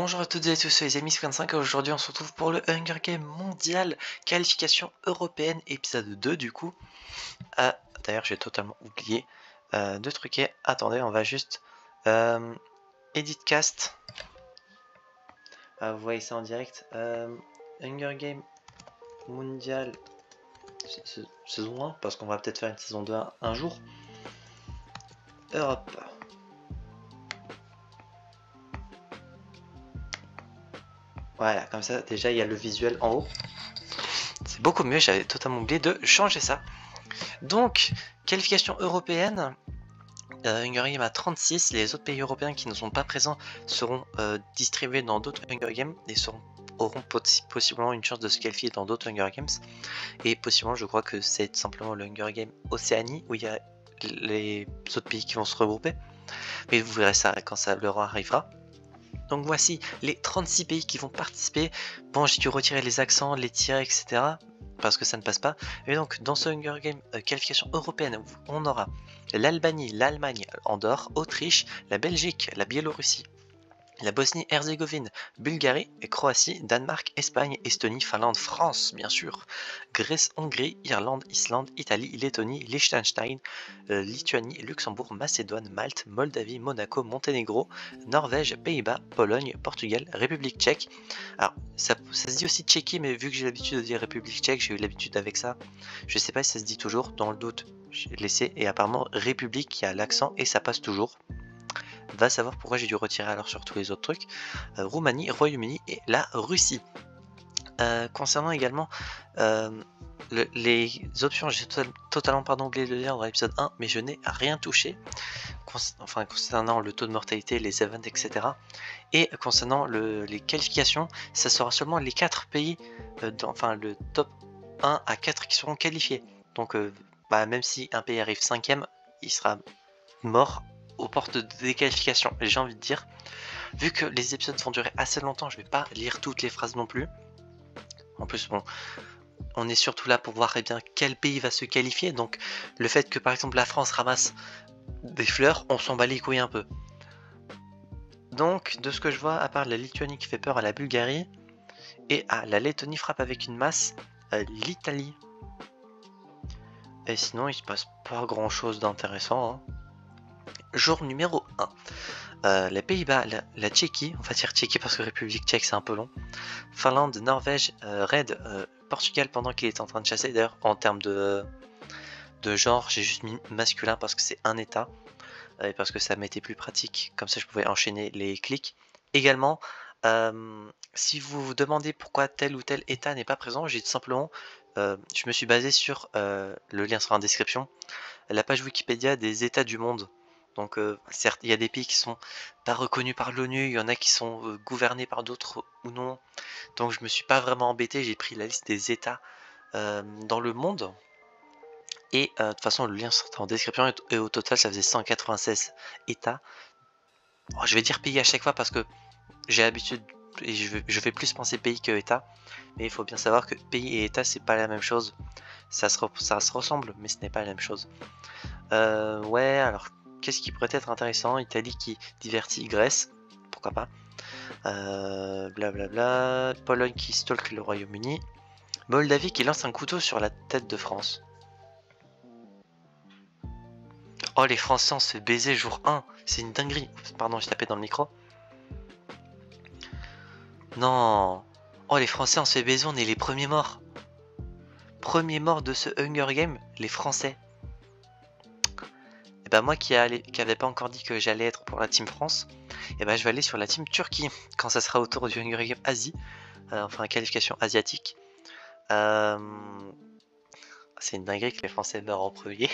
Bonjour à toutes et à tous, c'est les amis 55 et aujourd'hui on se retrouve pour le Hunger Game mondial qualification européenne épisode 2 du coup. D'ailleurs j'ai totalement oublié de truquer. Attendez, on va juste edit cast. Vous voyez ça en direct. Hunger Game mondial saison 1 parce qu'on va peut-être faire une saison 2 un jour. Europe. Voilà, comme ça déjà il y a le visuel en haut. C'est beaucoup mieux, j'avais totalement oublié de changer ça. Donc, qualification européenne, Hunger Games à 36, les autres pays européens qui ne sont pas présents seront distribués dans d'autres Hunger Games et auront possiblement une chance de se qualifier dans d'autres Hunger Games. Et possiblement, je crois que c'est simplement le Hunger Game Océanie où il y a les autres pays qui vont se regrouper. Mais vous verrez ça quand ça leur arrivera. Donc voici les 36 pays qui vont participer. Bon, j'ai dû retirer les accents, les tirets, etc. parce que ça ne passe pas. Et donc dans ce Hunger Game qualification européenne, on aura l'Albanie, l'Allemagne, Andorre, Autriche, la Belgique, la Biélorussie, la Bosnie-Herzégovine, Bulgarie, Croatie, Danemark, Espagne, Estonie, Finlande, France, bien sûr, Grèce, Hongrie, Irlande, Islande, Italie, Lettonie, Liechtenstein, Lituanie, Luxembourg, Macédoine, Malte, Moldavie, Monaco, Monténégro, Norvège, Pays-Bas, Pologne, Portugal, République tchèque. Alors, ça se dit aussi Tchéquie, mais vu que j'ai l'habitude de dire République tchèque, j'ai eu l'habitude avec ça. Je sais pas si ça se dit toujours, dans le doute, j'ai laissé, et apparemment République, qui a l'accent, et ça passe toujours. Va savoir pourquoi j'ai dû retirer alors sur tous les autres trucs. Roumanie, Royaume-Uni et la Russie. Concernant également les options, j'ai totalement oublié de le dire dans l'épisode 1, mais je n'ai rien touché. Concernant le taux de mortalité, les events, etc. Et concernant les qualifications, ça sera seulement les 4 pays, le top 1 à 4 qui seront qualifiés. Donc même si un pays arrive 5ème, il sera mort aux portes de déqualification. Et j'ai envie de dire, vu que les épisodes vont durer assez longtemps, je vais pas lire toutes les phrases non plus. En plus, bon, on est surtout là pour voir bien quel pays va se qualifier. Donc, le fait que par exemple la France ramasse des fleurs, on s'en bat les couilles un peu. Donc, de ce que je vois, à part la Lituanie qui fait peur à la Bulgarie et la Lettonie frappe avec une masse l'Italie. Et sinon, il se passe pas grand chose d'intéressant. Hein. Jour numéro 1. Les Pays-Bas, la Tchéquie, on va dire Tchéquie parce que République tchèque c'est un peu long. Finlande, Norvège, Raid, Portugal pendant qu'il est en train de chasser. D'ailleurs, en termes de genre, j'ai juste mis masculin parce que c'est un état et parce que ça m'était plus pratique. Comme ça, je pouvais enchaîner les clics. Également, si vous vous demandez pourquoi tel ou tel état n'est pas présent, j'ai tout simplement, je me suis basé sur le lien sera en description, la page Wikipédia des états du monde. Donc certes, il y a des pays qui sont pas reconnus par l'ONU, il y en a qui sont gouvernés par d'autres ou non. Donc je me suis pas vraiment embêté, j'ai pris la liste des états dans le monde. Et de toute façon, le lien sera en description et au total, ça faisait 196 états. Bon, je vais dire pays à chaque fois parce que j'ai l'habitude et je vais plus penser pays que état. Mais il faut bien savoir que pays et état, c'est pas la même chose. Ça se ressemble, mais ce n'est pas la même chose. Ouais, alors qu'est-ce qui pourrait être intéressant? Italie qui divertit Grèce, pourquoi pas. Blablabla. Pologne qui stalk le Royaume-Uni. Moldavie qui lance un couteau sur la tête de France. Oh, les Français on se fait baiser jour 1, c'est une dinguerie. Pardon, j'ai tapé dans le micro. Non. Oh, les Français on se fait baiser, on est les premiers morts. Premiers morts de ce Hunger Game, les Français. Et bah moi qui avait pas encore dit que j'allais être pour la Team France, et bah je vais aller sur la Team Turquie quand ça sera autour du Hunger Game Asie, qualification asiatique. C'est une dinguerie que les Français meurent en premier.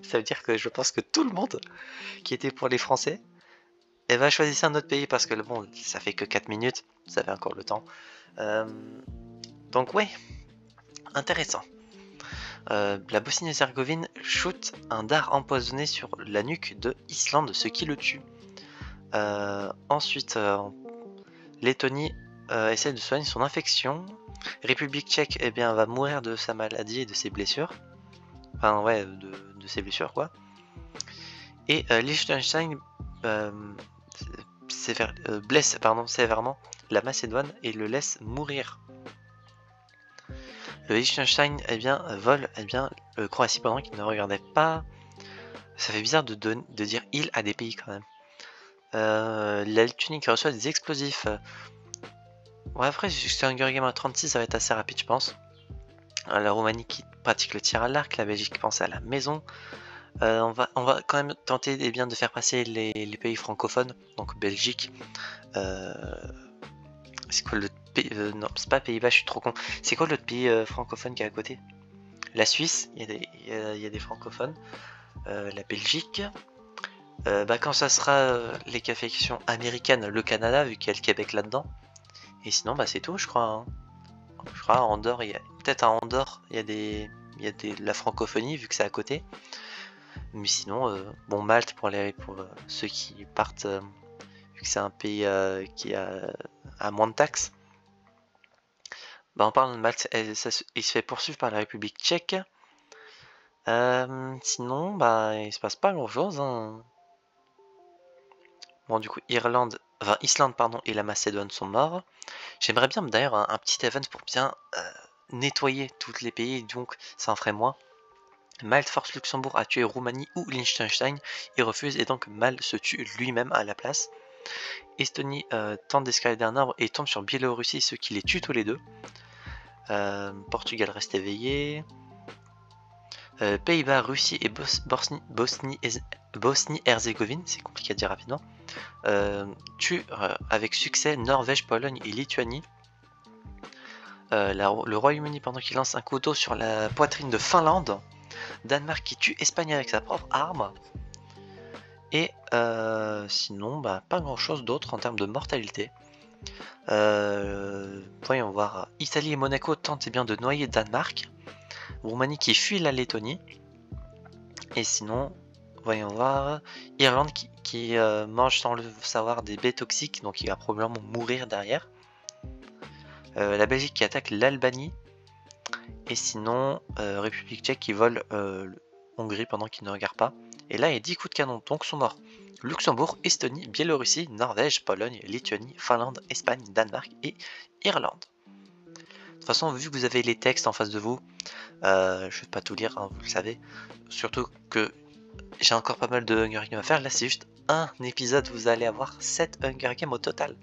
Ça veut dire que je pense que tout le monde qui était pour les Français, et bah choisissez un autre pays parce que bon, ça fait que 4 minutes, ça fait encore le temps. Donc ouais, intéressant. La Bosnie-Herzégovine shoot un dard empoisonné sur la nuque de Islande, ce qui le tue. Ensuite, Lettonie essaie de soigner son infection. République tchèque va mourir de sa maladie et de ses blessures. Enfin ouais, de ses blessures quoi. Et Liechtenstein blesse sévèrement la Macédoine et le laisse mourir. Le Liechtenstein, eh bien, vole, eh bien, Croatie pendant qu'il ne regardait pas. Ça fait bizarre de dire il à des pays quand même. La Lituanie qui reçoit des explosifs. Ouais, après, c'est un Hunger Game à 36, ça va être assez rapide, je pense. La Roumanie qui pratique le tir à l'arc, la Belgique qui pense à la maison. On va quand même tenter eh bien, de faire passer les pays francophones, donc Belgique. C'est quoi l'autre pays non, c'est pas Pays-Bas, je suis trop con. C'est quoi l'autre pays francophone qui est à côté? La Suisse, il y a des francophones. La Belgique. Quand ça sera les qualifications américaines, le Canada, vu qu'il y a le Québec là-dedans. Et sinon, c'est tout, je crois. Hein. Je crois à Andorre, peut-être à Andorre, il y a la francophonie, vu que c'est à côté. Mais sinon, bon, Malte pour ceux qui partent, vu que c'est un pays qui a moins de taxes. En parlant de Malte, il se fait poursuivre par la République tchèque. Sinon, il se passe pas grand-chose. Hein. Bon, du coup, Islande pardon, et la Macédoine sont morts. J'aimerais bien d'ailleurs un petit event pour bien nettoyer tous les pays, donc ça en ferait moins. Malte force Luxembourg à tuer Roumanie ou Liechtenstein. Il refuse et donc Malte se tue lui-même à la place. Estonie tente d'escalader un arbre et tombe sur Biélorussie, ce qui les tue tous les deux. Portugal reste éveillé. Pays-Bas, Russie et Bosnie-Herzégovine, c'est compliqué à dire rapidement, tuent avec succès Norvège, Pologne et Lituanie. Le Royaume-Uni pendant qu'il lance un couteau sur la poitrine de Finlande. Danemark qui tue Espagne avec sa propre arme. Et sinon, pas grand chose d'autre en termes de mortalité. Voyons voir. Italie et Monaco tentent bien de noyer Danemark. Roumanie qui fuit la Lettonie. Et sinon, voyons voir. Irlande qui mange sans le savoir des baies toxiques, donc il va probablement mourir derrière. La Belgique qui attaque l'Albanie. Et sinon, République tchèque qui vole Hongrie pendant qu'il ne regarde pas. Et là, il y a 10 coups de canon, donc sont morts Luxembourg, Estonie, Biélorussie, Norvège, Pologne, Lituanie, Finlande, Espagne, Danemark et Irlande. De toute façon, vu que vous avez les textes en face de vous, je ne vais pas tout lire, hein, vous le savez. Surtout que j'ai encore pas mal de Hunger Games à faire. Là, c'est juste un épisode, vous allez avoir 7 Hunger Games au total.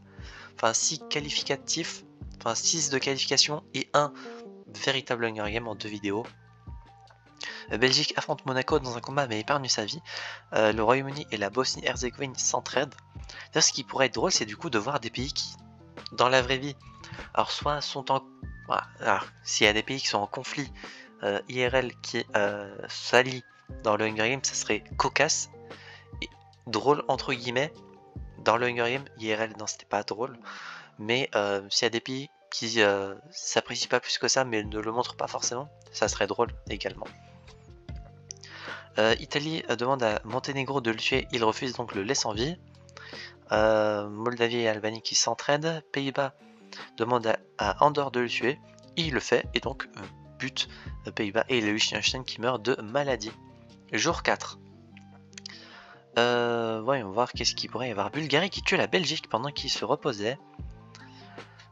Enfin, 6 qualificatifs, enfin 6 de qualification et un véritable Hunger Game en 2 vidéos. Belgique affronte Monaco dans un combat mais épargne sa vie. Le Royaume-Uni et la Bosnie-Herzégovine s'entraident. D'ailleurs, ce qui pourrait être drôle, c'est du coup de voir des pays qui, dans la vraie vie, alors soit sont en... Alors, s'il y a des pays qui sont en conflit IRL qui s'allient dans le Hunger Game, ça serait cocasse et drôle entre guillemets. Dans le Hunger Game, IRL, non, c'était pas drôle. Mais s'il y a des pays qui s'apprécient pas plus que ça, mais ne le montrent pas forcément, ça serait drôle également. Italie demande à Monténégro de le tuer, il refuse donc le laisse en vie. Moldavie et Albanie qui s'entraident. Pays-Bas demande à Andorre de le tuer, il le fait, et donc bute Pays-Bas et le Liechtenstein qui meurt de maladie. Jour 4. Voyons voir qu'est-ce qu'il pourrait y avoir. Bulgarie qui tue la Belgique pendant qu'il se reposait.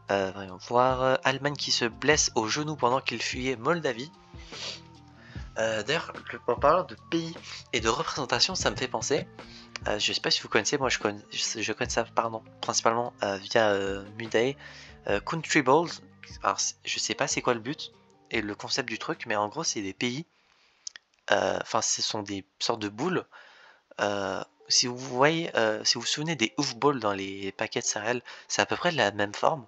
Voyons voir. Allemagne qui se blesse au genou pendant qu'il fuyait Moldavie. D'ailleurs, en parlant de pays et de représentation, ça me fait penser. Je sais pas si vous connaissez, moi je connais ça principalement via Mudae. Country Balls. Alors, je sais pas c'est quoi le but et le concept du truc, mais en gros, c'est des pays. Enfin, ce sont des sortes de boules. Si vous voyez, si vous vous souvenez des ouf balls dans les paquets de céréales, c'est à peu près de la même forme.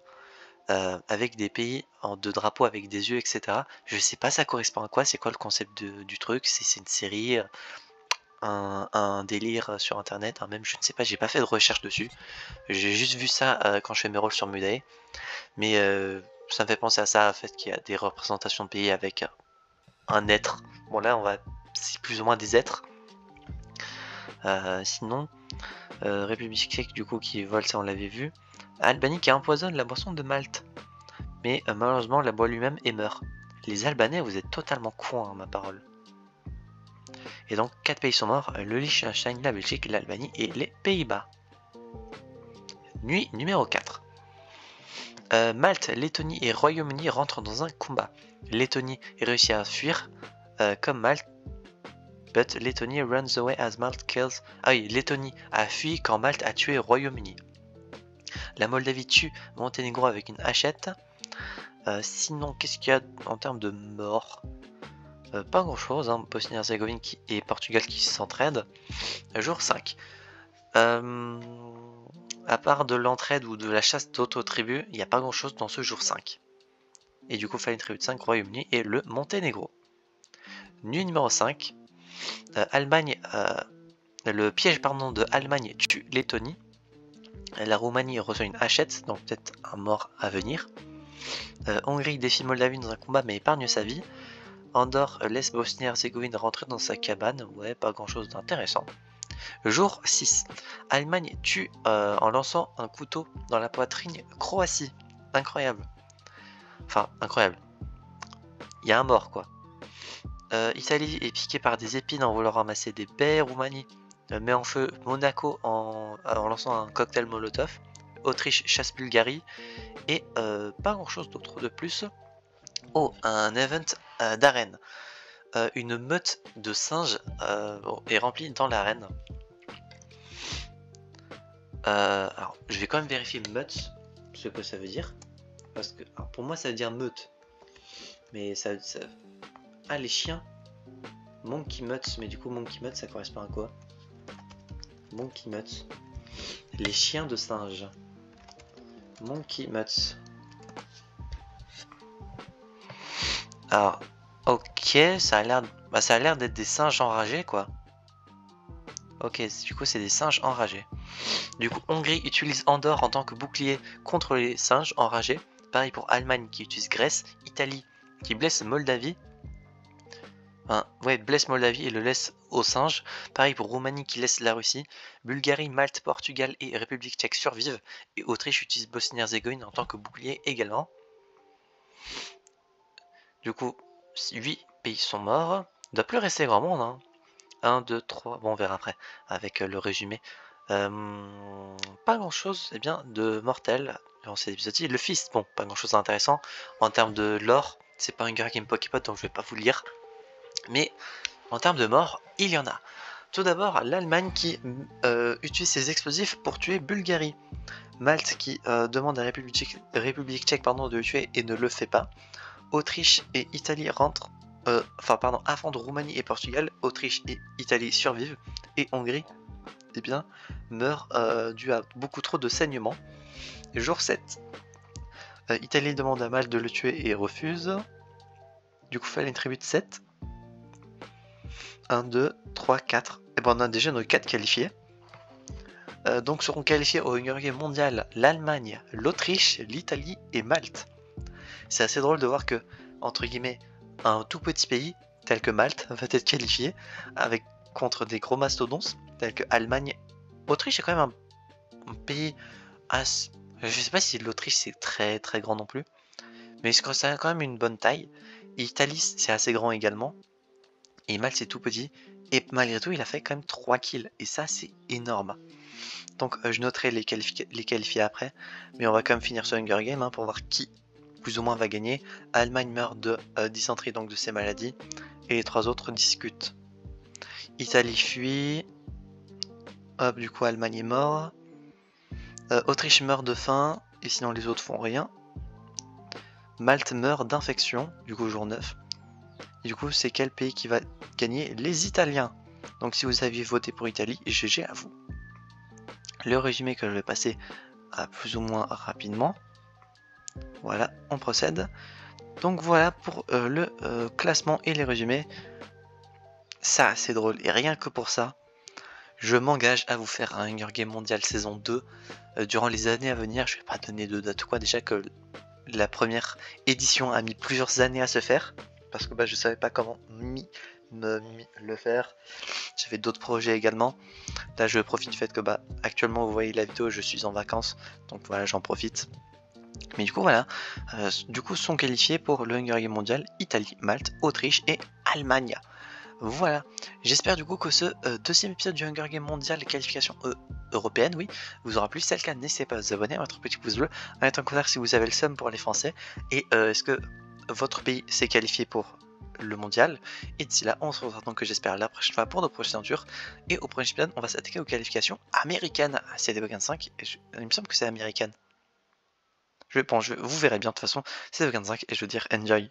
Avec des pays de drapeaux avec des yeux, etc. Je sais pas ça correspond à quoi, c'est quoi le concept du truc, si c'est une série, un délire sur internet, même je ne sais pas, j'ai pas fait de recherche dessus. J'ai juste vu ça quand je fais mes rôles sur Mudae. Mais ça me fait penser à ça, en fait, qu'il y a des représentations de pays avec un être. Bon là, c'est plus ou moins des êtres. Sinon, République tchèque du coup qui vole, ça on l'avait vu. Albanie qui empoisonne la boisson de Malte. Mais malheureusement, la boit lui-même et meurt. Les Albanais, vous êtes totalement cons, hein, ma parole. Et donc, 4 pays sont morts, le Liechtenstein, la Belgique, l'Albanie et les Pays-Bas. Nuit numéro 4. Malte, Lettonie et Royaume-Uni rentrent dans un combat. Lettonie réussit à fuir comme Malte, but Lettonie runs away as Malte kills. Ah oui, Lettonie a fui quand Malte a tué Royaume-Uni. La Moldavie tue Monténégro avec une hachette. Sinon, qu'est-ce qu'il y a en termes de morts? Pas grand chose, hein. Bosnie-Herzégovine et Portugal qui s'entraident. Jour 5. À part de l'entraide ou de la chasse d'autres tribus, il n'y a pas grand chose dans ce jour 5. Et du coup, il fallait une tribu de 5, Royaume-Uni et le Monténégro. Nuit numéro 5. Le piège de Allemagne tue Lettonie. La Roumanie reçoit une hachette, donc peut-être un mort à venir. Hongrie défie Moldavie dans un combat mais épargne sa vie. Andorre laisse Bosnie-Herzégovine rentrer dans sa cabane, ouais, pas grand chose d'intéressant. Jour 6. Allemagne tue en lançant un couteau dans la poitrine Croatie. Incroyable. Enfin, incroyable. Il y a un mort, quoi. Italie est piquée par des épines en voulant ramasser des baies. Roumanie met en feu Monaco en lançant un cocktail Molotov. Autriche chasse Bulgarie. Et pas grand chose d'autre de plus. Oh, un event d'arène. Une meute de singes est remplie dans l'arène. Alors, je vais quand même vérifier meute, ce que ça veut dire. Parce que alors, pour moi, ça veut dire meute. Mais ça... Ah, les chiens. Monkey Mutts, mais du coup, Monkey Mutts, ça correspond à quoi? Monkey Mutts. Les chiens de singe. Monkey Mutts. Alors, ok, ça a l'air d'être des singes enragés, quoi. Ok, du coup, c'est des singes enragés. Du coup, Hongrie utilise Andorre en tant que bouclier contre les singes enragés. Pareil pour Allemagne qui utilise Grèce. Italie qui blesse Moldavie. Blesse Moldavie et le laisse aux singes. Pareil pour Roumanie qui laisse la Russie. Bulgarie, Malte, Portugal et République tchèque survivent. Et Autriche utilise Bosnie-Herzégovine en tant que bouclier également. Du coup, 8 pays sont morts. Il ne doit plus rester grand monde. Hein. 1, 2, 3. Bon, on verra après avec le résumé. Pas grand chose de mortel dans cet épisode-ci. Le Fist, bon, pas grand chose d'intéressant. En termes de lore, c'est pas un Hunger Game Poképod donc je vais pas vous le lire. Mais en termes de mort, il y en a. Tout d'abord, l'Allemagne qui utilise ses explosifs pour tuer Bulgarie. Malte qui demande à République tchèque de le tuer et ne le fait pas. Autriche et Italie affrontent Roumanie et Portugal. Autriche et Italie survivent. Et Hongrie, meurt dû à beaucoup trop de saignements. Jour 7. Italie demande à Malte de le tuer et refuse. Du coup, il fallait une tribu de 7. 1, 2, 3, 4. Et ben on a déjà nos 4 qualifiés. Donc seront qualifiés au Hunger Games mondial l'Allemagne, l'Autriche, l'Italie et Malte. C'est assez drôle de voir que, entre guillemets, un tout petit pays tel que Malte va être qualifié contre des gros mastodontes tels que Allemagne. Autriche est quand même un pays assez... Je sais pas si l'Autriche c'est très très grand non plus, mais ça a quand même une bonne taille. Italie c'est assez grand également. Et Malte c'est tout petit. Et malgré tout il a fait quand même 3 kills. Et ça c'est énorme. Donc je noterai les qualifiés après. Mais on va quand même finir ce Hunger Game pour voir qui plus ou moins va gagner. Allemagne meurt de dysenterie, donc de ses maladies. Et les 3 autres discutent. Italie fuit. Hop, du coup Allemagne est mort. Autriche meurt de faim. Et sinon les autres font rien. Malte meurt d'infection. Du coup jour 9. Et du coup c'est quel pays qui va gagner? Les Italiens. Donc si vous aviez voté pour Italie, GG à vous. Le résumé que je vais passer plus ou moins rapidement. Voilà, on procède. Donc voilà pour le classement et les résumés. Ça c'est drôle et rien que pour ça, je m'engage à vous faire un Hunger Game Mondial saison 2 durant les années à venir. Je vais pas donner de date ou quoi, déjà que la première édition a mis plusieurs années à se faire. Parce que je savais pas comment le faire. J'avais d'autres projets également. Là je profite du fait que actuellement vous voyez la vidéo, je suis en vacances. Donc voilà, j'en profite. Mais du coup voilà, sont qualifiés pour le Hunger Game mondial Italie, Malte, Autriche et Allemagne. Voilà, j'espère du coup que ce deuxième épisode du Hunger Games mondial qualification européenne, oui, vous aura plu. Si c'est le cas, n'hésitez pas à vous abonner, à mettre un petit pouce bleu, à mettre un commentaire si vous avez le seum pour les Français, et est-ce que votre pays s'est qualifié pour le mondial. Et d'ici là, on se revoit donc, j'espère, la prochaine fois pour nos prochaines aventures. Et au prochain épisode, on va s'attaquer aux qualifications américaines à CD25. Et il me semble que c'est américaine. Vous verrez bien de toute façon, CD25, et je veux dire enjoy.